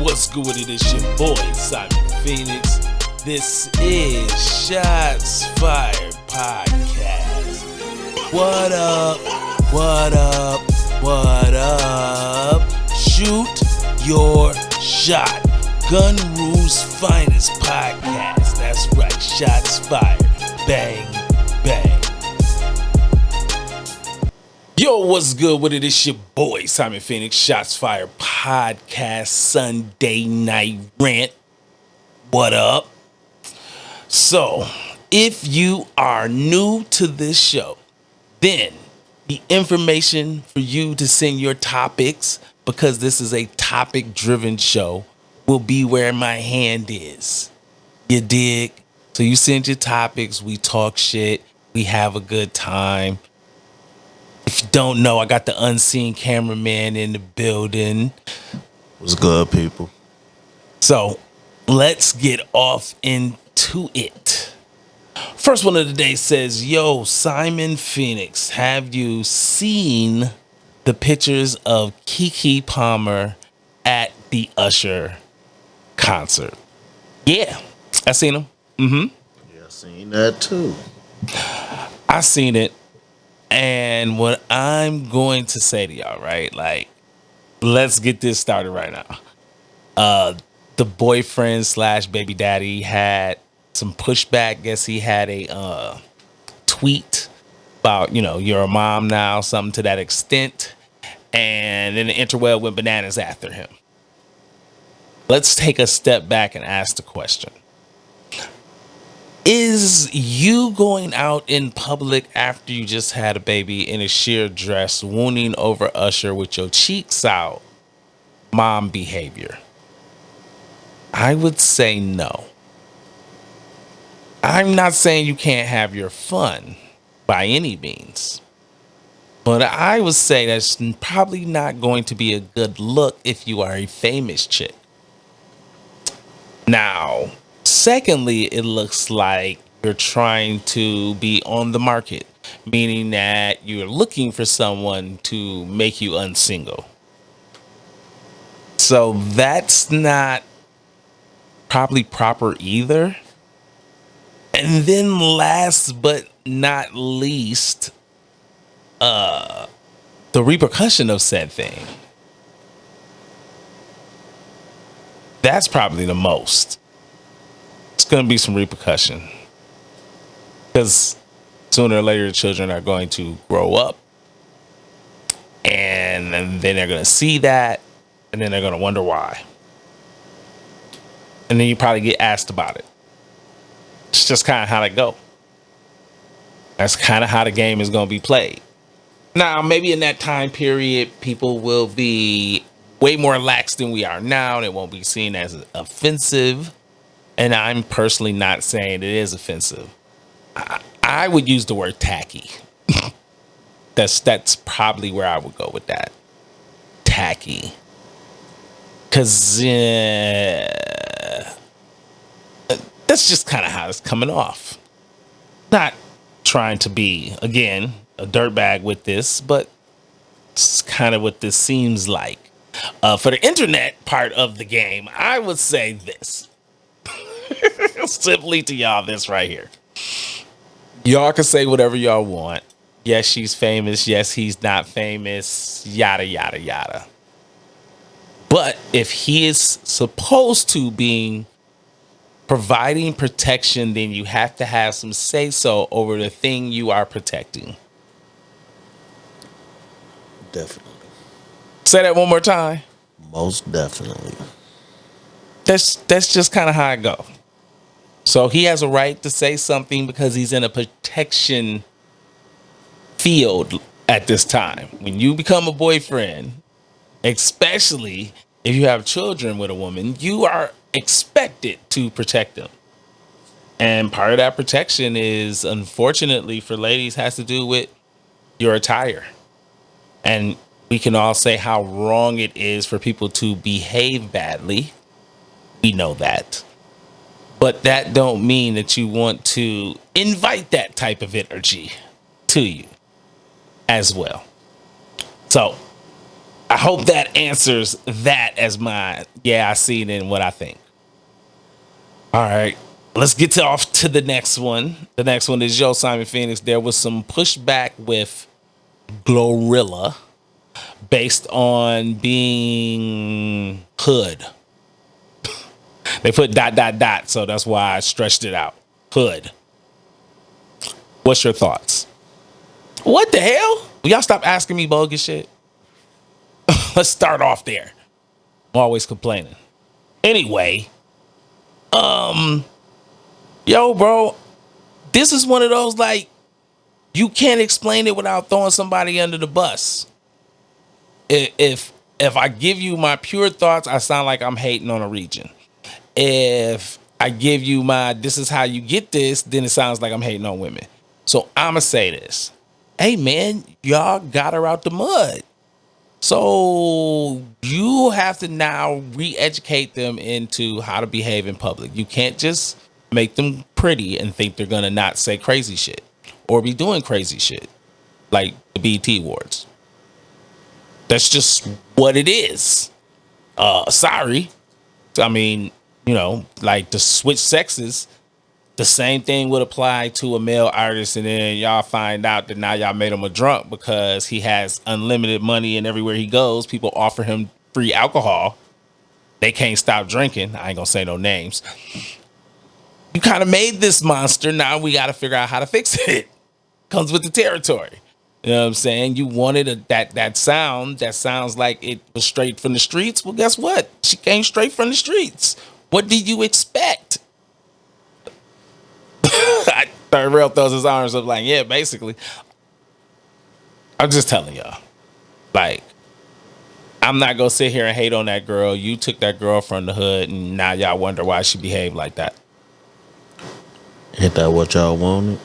what's good with it? It's your boy, Simon Phoenix. This is Shots Fired Podcast. What up? What up? What up? Shoot your shot. Gun Rules Finest Podcast. That's right, Shots Fired. Bang, bang. Yo, what's good with it? It's your boy, Simon Phoenix, Shots Fired Podcast, Sunday Night Rant. What up? So, if you are new to this show, then the information for you to send your topics, because this is a topic-driven show, will be where my hand is. You dig? So you send your topics, we talk shit, we have a good time. If you don't know, I got the unseen cameraman in the building. What's good, people? So let's get off into it. First one of the day says, yo, Simon Phoenix, have you seen the pictures of Keke Palmer at the Usher concert? Yeah, I seen him. Yeah, I seen that too. I seen it. And what I'm going to say to y'all, right? Like, let's get this started right now. The boyfriend / baby daddy had some pushback. Guess he had a tweet about, you're a mom now, something to that extent. And then the interweb went bananas after him. Let's take a step back and ask the question. Is you going out in public after you just had a baby in a sheer dress, swooning over Usher with your cheeks out, mom behavior? I would say no. I'm not saying you can't have your fun by any means, but I would say that's probably not going to be a good look if you are a famous chick. Now, secondly, it looks like you're trying to be on the market, meaning that you're looking for someone to make you unsingle. So that's not probably proper either. And then last but not least, the repercussion of said thing. That's probably the most. It's going to be some repercussion, because sooner or later, children are going to grow up, and then they're going to see that, and then they're going to wonder why. And then you probably get asked about it. It's just kind of how it go. That's kind of how the game is going to be played. Now, maybe in that time period, people will be way more lax than we are now, and it won't be seen as offensive. And I'm personally not saying it is offensive. I would use the word tacky. That's probably where I would go with that. Tacky. Because that's just kind of how it's coming off. Not trying to be, again, a dirtbag with this, but it's kind of what this seems like. For the internet part of the game, I would say this. Simply to y'all, this right here. Y'all can say whatever y'all want. Yes, she's famous. Yes, he's not famous. Yada, yada, yada. But if he is supposed to be providing protection, then you have to have some say-so over the thing you are protecting. Definitely. Say that one more time. Most definitely. That's just kind of how it go. So he has a right to say something because he's in a protection field at this time. When you become a boyfriend, especially if you have children with a woman, you are expected to protect them. And part of that protection is, unfortunately for ladies, has to do with your attire. And we can all say how wrong it is for people to behave badly. We know that. But that don't mean that you want to invite that type of energy to you as well. So I hope that answers that as my, yeah, I see it in what I think. All right. Let's get off to the next one. The next one is Simon Phoenix. There was some pushback with Glorilla based on being hood. They put dot dot dot, so that's why I stretched it out. Hood. What's your thoughts? What the hell? Will y'all stop asking me bogus shit? Let's start off there. I'm always complaining. Anyway, yo, bro, this is one of those like you can't explain it without throwing somebody under the bus. If I give you my pure thoughts, I sound like I'm hating on a region. If I give you my this is how you get this, then it sounds like I'm hating on women. So I'ma say this. Hey man, y'all got her out the mud. So you have to now re-educate them into how to behave in public. You can't just make them pretty and think they're gonna not say crazy shit or be doing crazy shit like the BET Awards. That's just what it is. Sorry. I mean, like to switch sexes, the same thing would apply to a male artist, and then y'all find out that now y'all made him a drunk because he has unlimited money and everywhere he goes, people offer him free alcohol. They can't stop drinking. I ain't gonna say no names. You kind of made this monster. Now we got to figure out how to fix it. Comes with the territory. You know what I'm saying? You wanted that sound that sounds like it was straight from the streets. Well, guess what? She came straight from the streets. What did you expect? Third Rail throws his arms up like, yeah, basically. I'm just telling y'all. Like, I'm not going to sit here and hate on that girl. You took that girl from the hood, and now y'all wonder why she behaved like that. Ain't that what y'all wanted?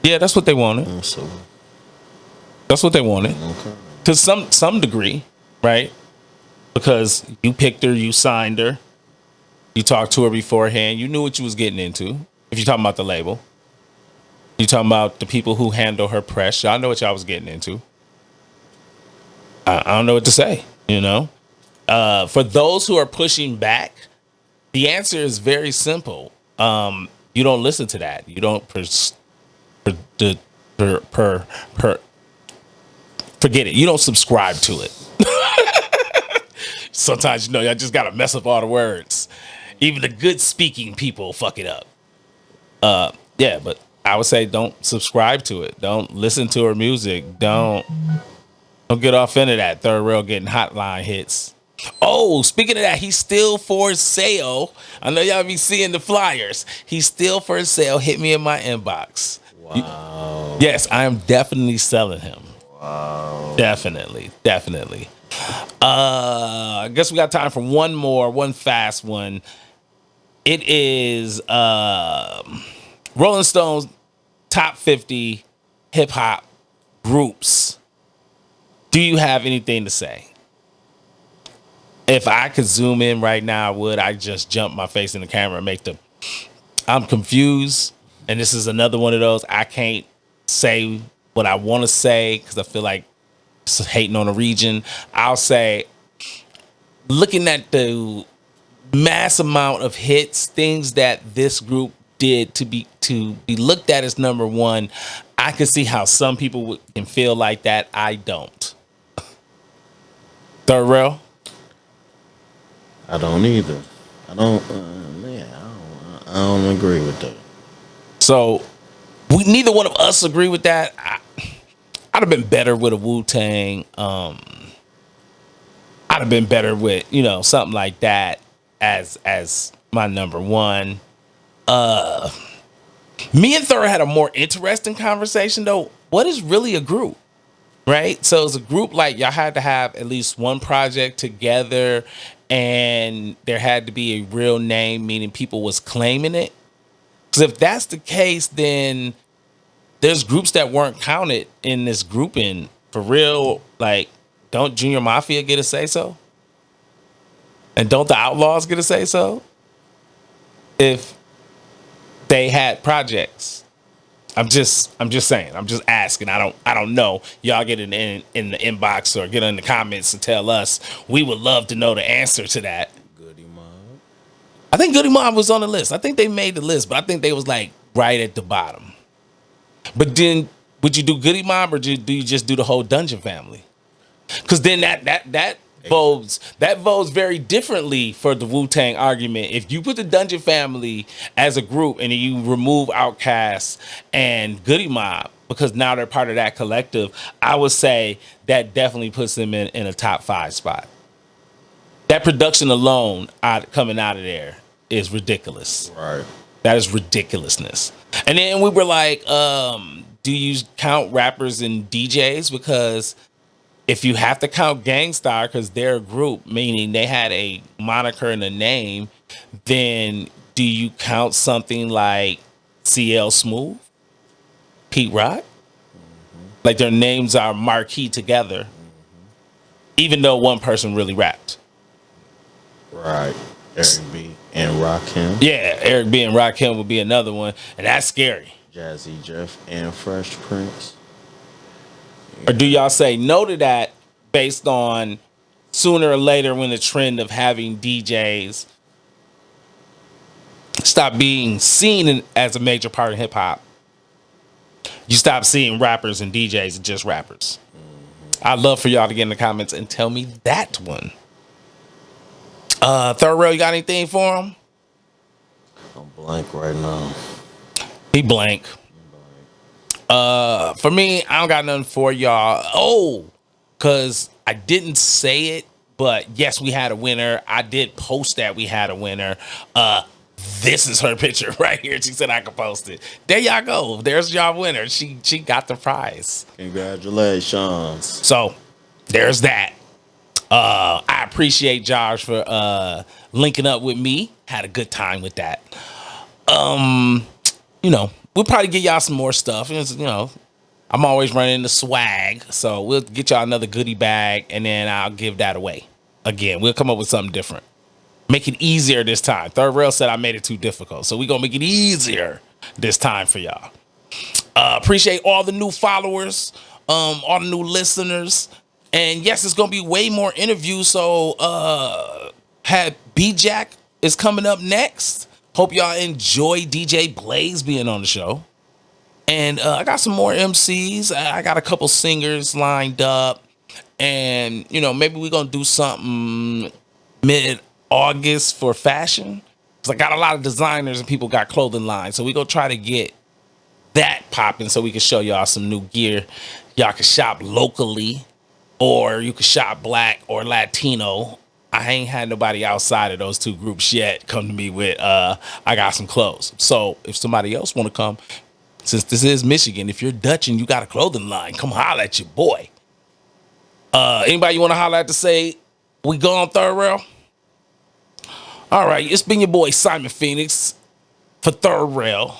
Yeah, that's what they wanted. That's what they wanted. Okay. To some degree, right? Because you picked her, you signed her, you talked to her beforehand, you knew what you was getting into. If you're talking about the label, you're talking about the people who handle her press, y'all know what y'all was getting into. I don't know what to say, For those who are pushing back, the answer is very simple. You don't listen to that. You don't forget it. You don't subscribe to it. Sometimes, y'all just got to mess up all the words. Even the good speaking people fuck it up. Yeah, but I would say don't subscribe to it. Don't listen to her music. Don't get off into that. Third Rail getting hotline hits. Oh, speaking of that, he's still for sale. I know y'all be seeing the flyers. He's still for sale. Hit me in my inbox. Wow. Yes, I am definitely selling him. Wow. Definitely. I guess we got time for one fast one. It is Rolling Stone's top 50 hip hop groups. Do you have anything to say? If I could zoom in right now, I would. I just jump my face in the camera and make I'm confused. And this is another one of those. I can't say what I want to say because I feel like it's hating on a region. I'll say, looking at the mass amount of hits, things that this group did to be looked at as number one, I can see how some people can feel like that. I don't. Third Rail? I don't either. I don't agree with that. So neither one of us agree with that. I'd have been better with a Wu-Tang. I'd have been better with, something like that as my number one. Me and Thur had a more interesting conversation though. What is really a group? Right? So it's a group like y'all had to have at least one project together and there had to be a real name, meaning people was claiming it. Because if that's the case, then there's groups that weren't counted in this grouping for real. Like, don't Junior Mafia get a say so? And don't the Outlaws get a say so? If they had projects. I'm just saying. I'm just asking. I don't know. Y'all get it in the inbox or get in the comments and tell us. We would love to know the answer to that. Goody Mob. I think Goody Mob was on the list. I think they made the list, but I think they was like right at the bottom. But then would you do Goody Mob or do you just do the whole Dungeon family? Because then that votes very differently for the Wu-Tang argument. If you put the Dungeon family as a group and then you remove Outkast and Goody Mob, because now they're part of that collective, I would say that definitely puts them in a top 5 spot. That production alone coming out of there is ridiculous. Right. That is ridiculousness. And then we were like, do you count rappers and DJs? Because if you have to count Gangstar because they're a group, meaning they had a moniker and a name, then do you count something like CL Smooth, Pete Rock? Like their names are marquee together, even though one person really rapped. Right. Eric B. and Rakim. Yeah, Eric B. and Rakim would be another one, and that's scary. Jazzy Jeff and Fresh Prince. Or do y'all say no to that based on sooner or later when the trend of having DJs stop being seen as a major part of hip hop? You stop seeing rappers and DJs as just rappers. I'd love for y'all to get in the comments and tell me that one. Third Rail, you got anything for him? I'm blank right now. He blank. For me, I don't got nothing for y'all. Oh, because I didn't say it, but yes, we had a winner. I did post that we had a winner. This is her picture right here. She said I could post it. There y'all go. There's y'all winner. She got the prize. Congratulations. So there's that. I appreciate Josh for linking up with me. Had a good time with that. We'll probably get y'all some more stuff. I'm always running the swag, so we'll get y'all another goodie bag, and then I'll give that away. Again, we'll come up with something different. Make it easier this time. Third Rail said I made it too difficult, so we're going to make it easier this time for y'all. Appreciate all the new followers, all the new listeners. And yes, it's going to be way more interviews, so had B-Jack is coming up next. Hope y'all enjoy DJ Blaze being on the show. And I got some more MCs. I got a couple singers lined up. And, maybe we're going to do something mid-August for fashion. Because I got a lot of designers and people got clothing lines. So we're going to try to get that popping so we can show y'all some new gear. Y'all can shop locally, or you can shop Black or Latino. I ain't had nobody outside of those two groups yet come to me with, I got some clothes. So if somebody else want to come, since this is Michigan, if you're Dutch and you got a clothing line, come holler at your boy. Anybody you want to holler at to say we go on Third Rail? All right, it's been your boy Simon Phoenix for Third Rail.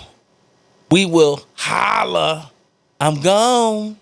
We will holla. I'm gone.